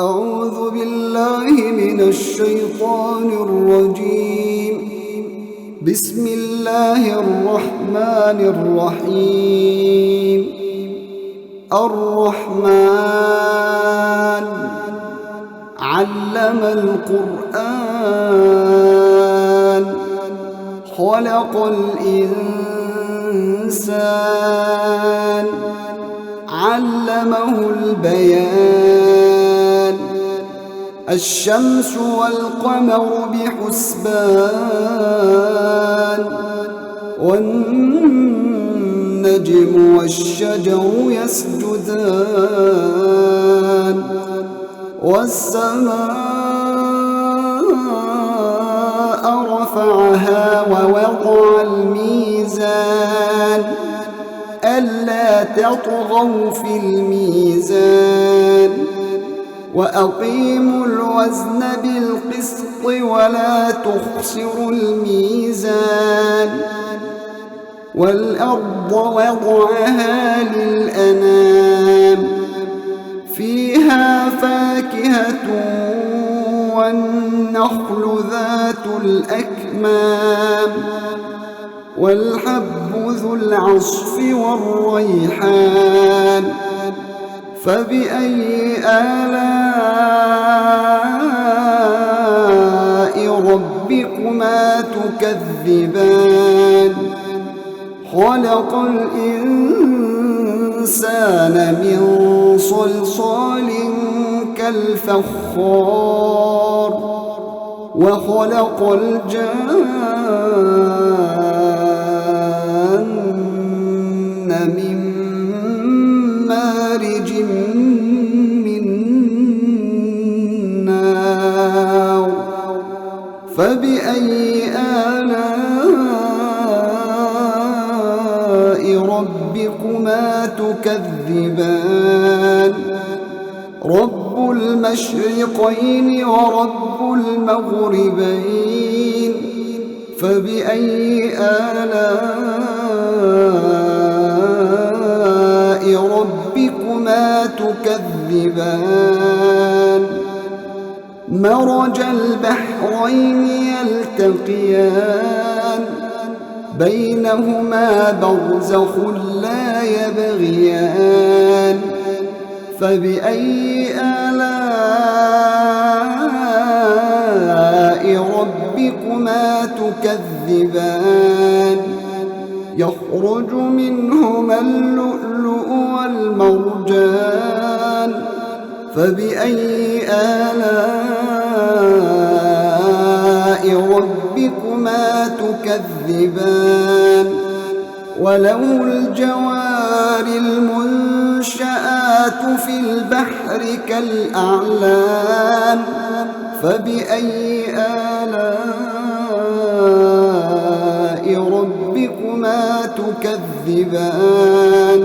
أعوذ بالله من الشيطان الرجيم. بسم الله الرحمن الرحيم. الرحمن علم القرآن خلق الإنسان علمه البيان الشمس والقمر بحسبان والنجم والشجر يسجدان والسماء رفعها ووضع الميزان ألا تطغوا في الميزان وأقيموا الوزن بالقسط ولا تخسروا الميزان والأرض وضعها للأنام فيها فاكهة والنخل ذات الأكمام والحب ذو العصف والريحان فبأي آلاء ربكما تكذبان خلق الإنسان من صلصال كالفخار وخلق الجان من مارج من نار فبأي آلاء ربكما تكذبان رب المشرقين ورب المغربين فبأي آلاء ربكما تكذبان مرج البحرين يلتقيان بينهما برزخ لا يبغيان فبأي آلاء ربكما تكذبان يخرج منهما اللؤلؤ والمرجان فبأي آلاء ربكما تكذبان وله الجوار المنشآت في البحر كالأعلام فبأي آلاء ربكما تكذبان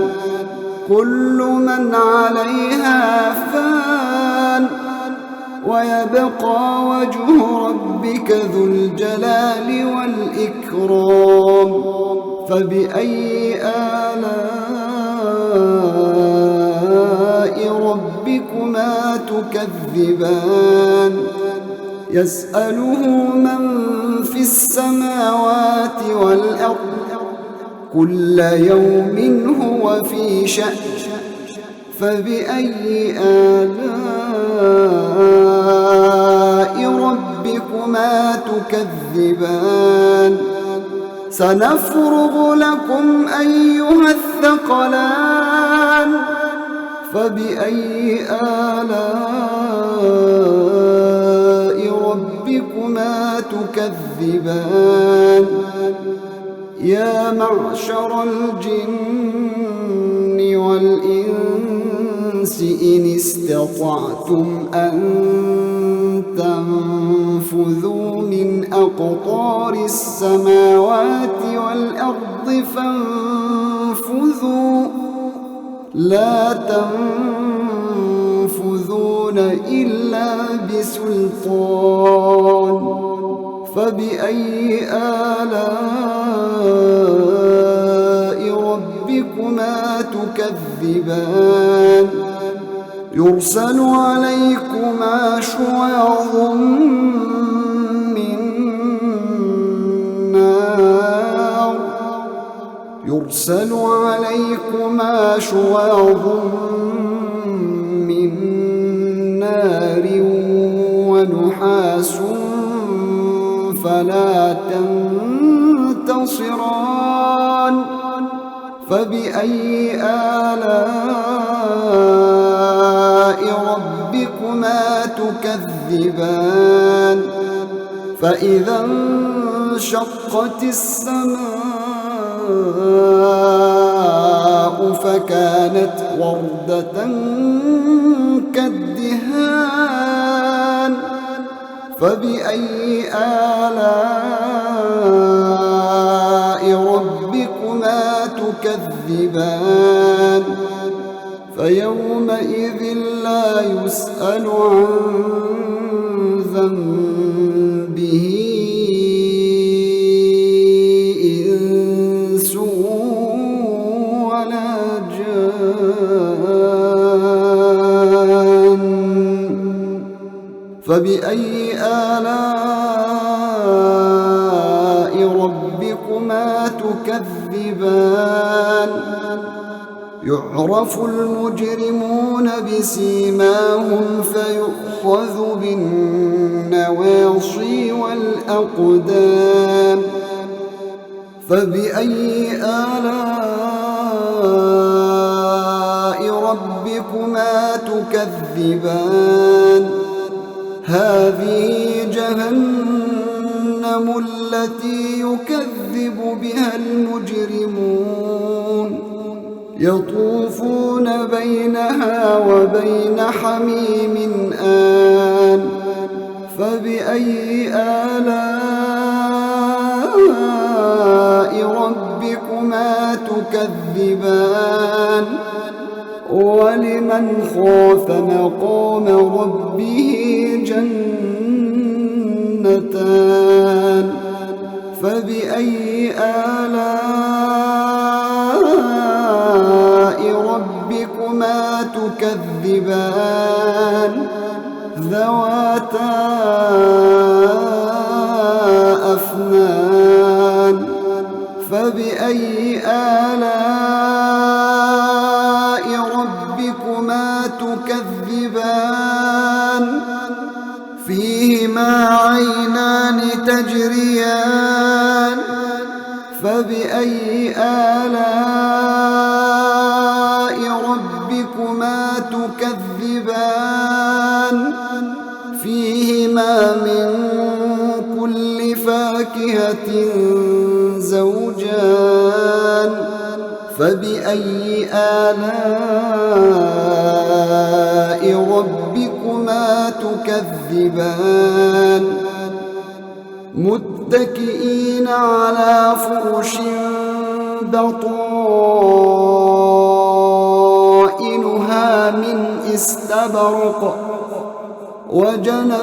كل من عليها فان ويبقى وجه ربك ذو الجلال والإكرام فبأي آلاء ربكما تكذبان يسأله من في السماوات والأرض كل يوم هو في شأن فبأي آلاء ربكما تكذبان سنفرغ لكم أيها الثقلان فبأي آلاء ربكما تكذبان يا معشر الجن والإنس إن استطعتم أن تنفذوا من أقطار السماوات والأرض فانفذوا لا تنفذون إلا بسلطان فبأي آلاء ربكما تكذبان يرسل عليكما شواظ من نار يرسل عليكما شواظ من نار ونحاس فلا تنتصران فبأي آلاء ربكما تكذبان فإذا انشقت السماء فكانت وردة كالدهان فبأي آلاء ربكما تكذبان فيومئذ لا يسأل عن ذنبه إنس ولا جان فبأي آلاء ربكما تكذبان يعرف المجرمون بسيماهم فيؤخذ بالنواصي والأقدام فبأي آلاء ربكما تكذبان هذه جهنم التي يكذب بها المجرمون يطوفون بينها وبين حميم آن فبأي آلاء ربكما تكذبان ولمن خاف مقام ربه جنتان فبأي آلاء ربكما تكذبان ذواتا أفنان فبأي آلاء ربكما تكذبان فيهما عينان تجريان فبأي آلاء ربكما تكذبان فيهما من كل فاكهة زوجان فبأي آلاء ربكما تكذبان متكئين على فرش بطائنها من استبرق وجنى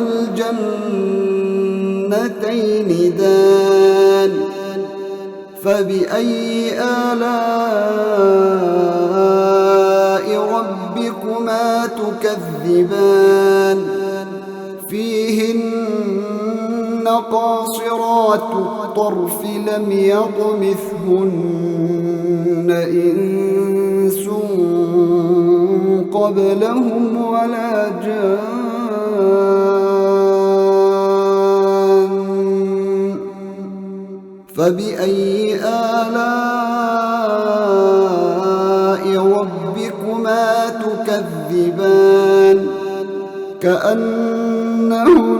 الجنتين دان فبأي آلاء ربكما تكذبان فيهن قاصرات الطرف لم يطمثهن إنس قبلهم ولا جان فبأي آلاء ربكما تكذبان كأنهن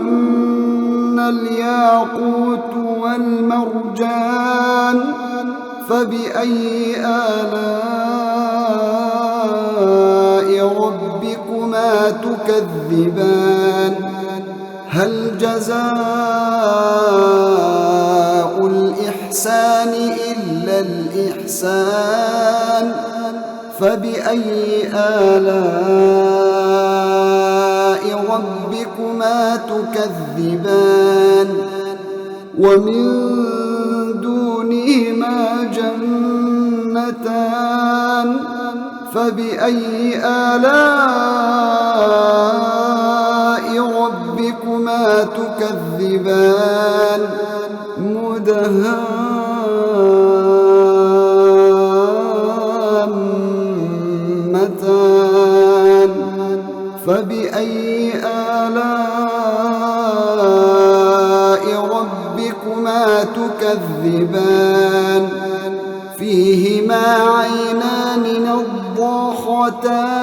الياقوت والمرجان فبأي آلاء ربكما تكذبان هل جزاء الإحسان إلا الإحسان فبأي آلاء ربكما تكذبان ومن دونهما جنتان فبأي آلاء ربكما تكذبان مدهامتان فبأي آلاء ربكما تكذبان فيهما عينان نضاختان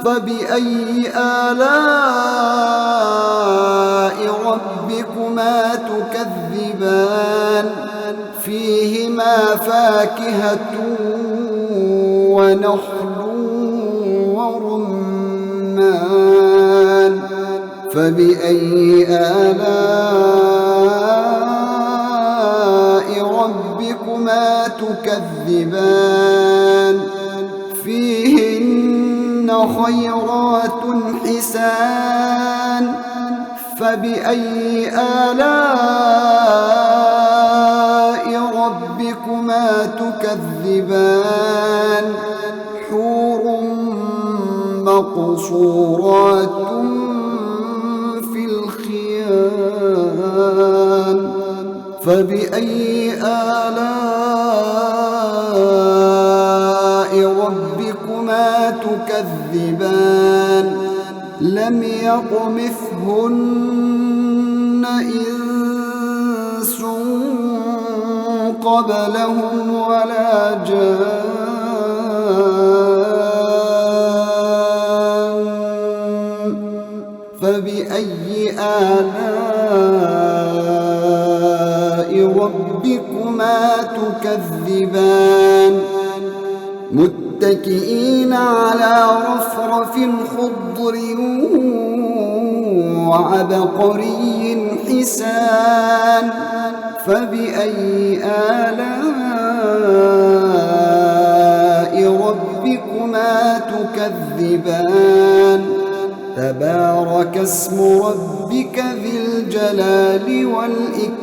فبأي آلاء ربكما تكذبان فيهما فاكهة ونخل ورمان فبأي آلاء ربكما تكذبان فيهن خيرات حسان فبأي آلاء ربكما تكذبان حور مقصورات في الخيام فبأي آلاء ربكما تكذبان لم يطمثهن إنس قبلهم ولا جان فبأي آلاء ربكما تكذبان متكئين على رفرف خضر وعبقري حسان فبأي آلاء ربكما تكذبان تبارك اسم ربك ذي الجلال والإكرام